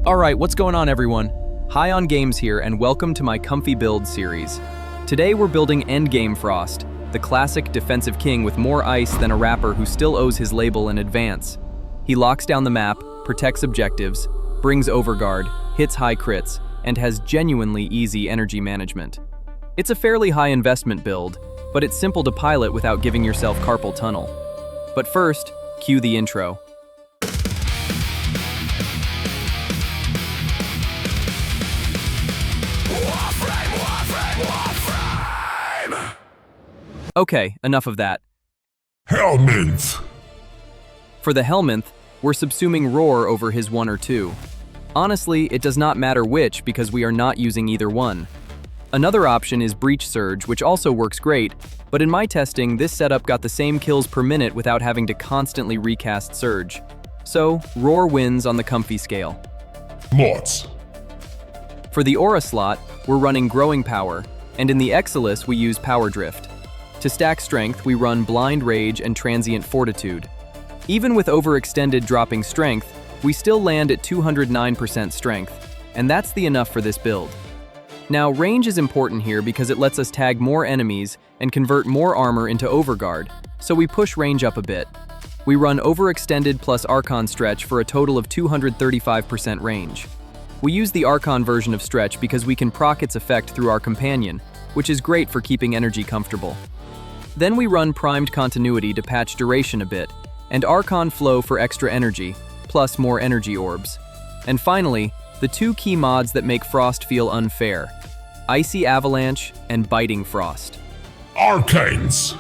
Alright, what's going on everyone? High on Games here and welcome to my comfy build series. Today we're building Endgame Frost, the classic defensive king with more ice than a rapper who still owes his label in advance. He locks down the map, protects objectives, brings Overguard, hits high crits, and has genuinely easy energy management. It's a fairly high investment build, but it's simple to pilot without giving yourself carpal tunnel. But first, cue the intro. Warframe! Okay, enough of that. Helminth! For the Helminth, we're subsuming Roar over his 1 or 2. Honestly, it does not matter which because we are not using either one. Another option is Breach Surge, which also works great, but in my testing, this setup got the same kills per minute without having to constantly recast Surge. So, Roar wins on the comfy scale. Lots. For the Aura slot, we're running Growing Power, and in the Exilis we use Power Drift. To stack strength, we run Blind Rage and Transient Fortitude. Even with overextended dropping strength, we still land at 209% strength, and that's the enough for this build. Now, range is important here because it lets us tag more enemies and convert more armor into Overguard, so we push range up a bit. We run Overextended plus Arcane Stretch for a total of 235% range. We use the Arcane version of Stretch because we can proc its effect through our companion, which is great for keeping energy comfortable. Then we run Primed Continuity to patch duration a bit, and Arcane Flow for extra energy, plus more energy orbs. And finally, the two key mods that make Frost feel unfair: Icy Avalanche and Biting Frost. Arcanes!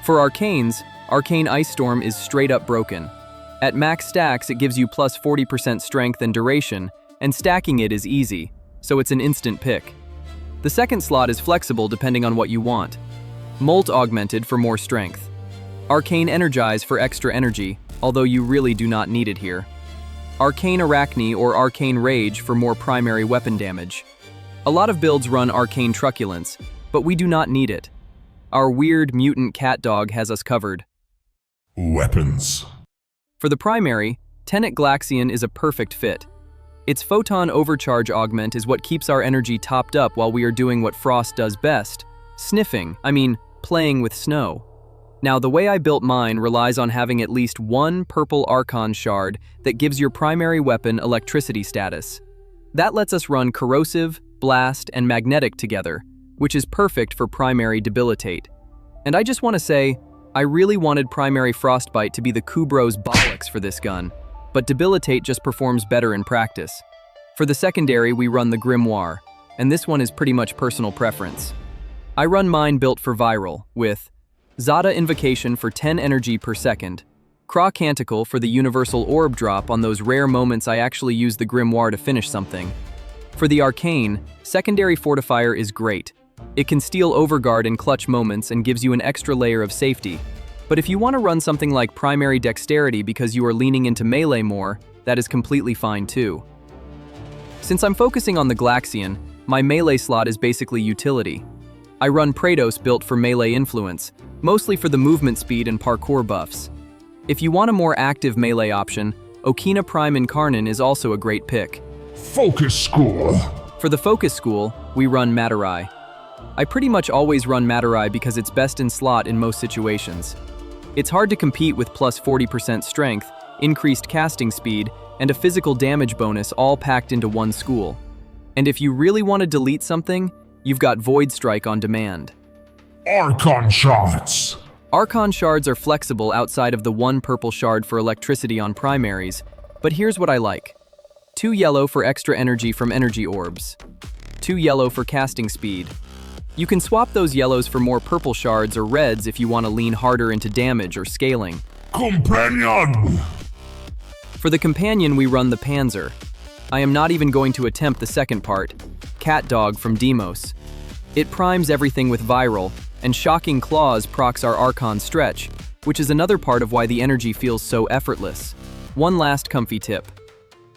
For Arcanes, Arcane Ice Storm is straight up broken. At max stacks, it gives you plus 40% strength and duration, and stacking it is easy, so it's an instant pick. The second slot is flexible depending on what you want. Molt Augmented for more strength. Arcane Energize for extra energy, although you really do not need it here. Arcane Arachne or Arcane Rage for more primary weapon damage. A lot of builds run Arcane Truculence, but we do not need it. Our weird mutant cat dog has us covered. Weapons. For the primary, Tenet Glaxion is a perfect fit. Its Photon Overcharge augment is what keeps our energy topped up while we are doing what Frost does best: playing with snow. Now, the way I built mine relies on having at least one purple Archon shard that gives your primary weapon electricity status. That lets us run Corrosive, Blast, and Magnetic together, which is perfect for primary Debilitate. And I just want to say, I really wanted primary Frostbite to be the Kubro's bollocks for this gun, but Debilitate just performs better in practice. For the secondary, we run the Grimoire, and this one is pretty much personal preference. I run mine built for Viral, with Zada Invocation for 10 energy per second, Craw Canticle for the universal orb drop on those rare moments I actually use the Grimoire to finish something. For the Arcane, Secondary Fortifier is great. It can steal Overguard in clutch moments and gives you an extra layer of safety. But if you want to run something like Primary Dexterity because you are leaning into melee more, that is completely fine too. Since I'm focusing on the Glaxion, my melee slot is basically utility. I run Praetos built for melee influence, mostly for the movement speed and parkour buffs. If you want a more active melee option, Okina Prime Incarnon is also a great pick. Focus School. For the Focus School, we run Matarai. I pretty much always run Matarai because it's best in slot in most situations. It's hard to compete with plus 40% strength, increased casting speed, and a physical damage bonus all packed into one school. And if you really want to delete something, you've got Void Strike on demand. Archon Shards. Archon Shards are flexible outside of the one purple shard for electricity on primaries, but here's what I like. 2 yellow for extra energy from energy orbs. 2 yellow for casting speed. You can swap those yellows for more purple shards or reds if you want to lean harder into damage or scaling. Companion. For the companion, we run the Panzer. I am not even going to attempt the second part, Cat Dog from Demos. It primes everything with Viral, and Shocking Claws procs our Archon Stretch, which is another part of why the energy feels so effortless. One last comfy tip.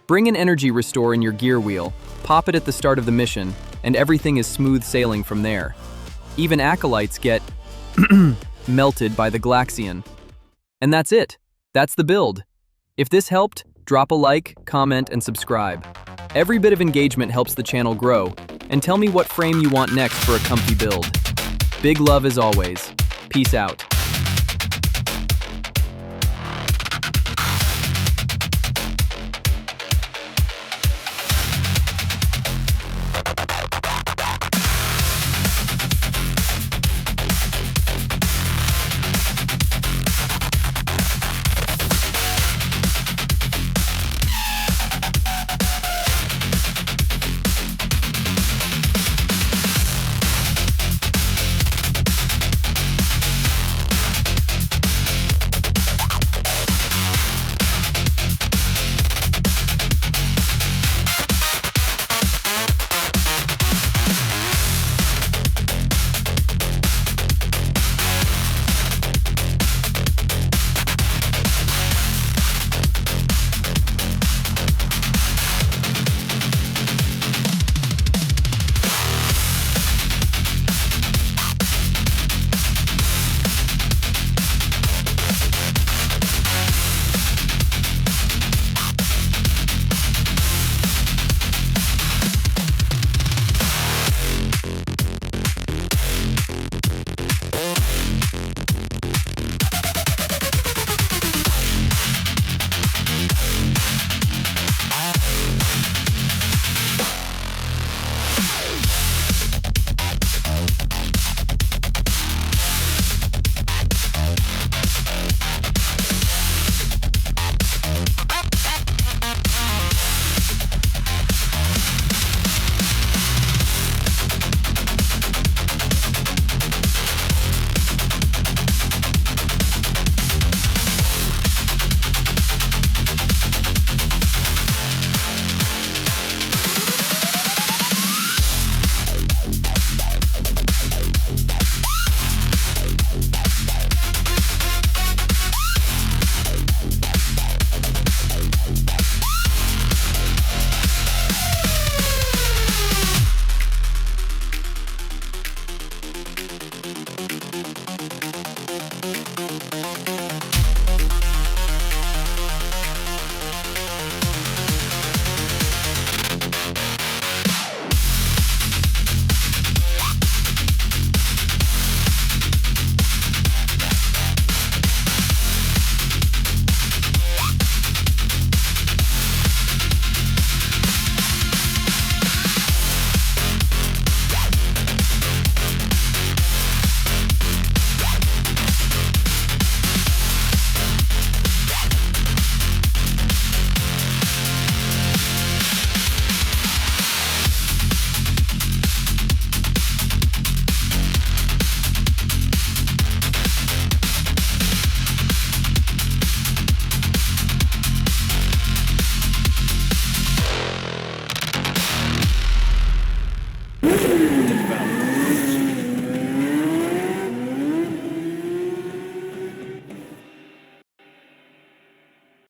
Bring an energy restore in your gear wheel, pop it at the start of the mission, and everything is smooth sailing from there. Even acolytes get melted by the Glaxion. And that's it. That's the build. If this helped, Drop a like, comment, and subscribe. Every bit of engagement helps the channel grow, and tell me what frame you want next for a comfy build. Big love as always. Peace out.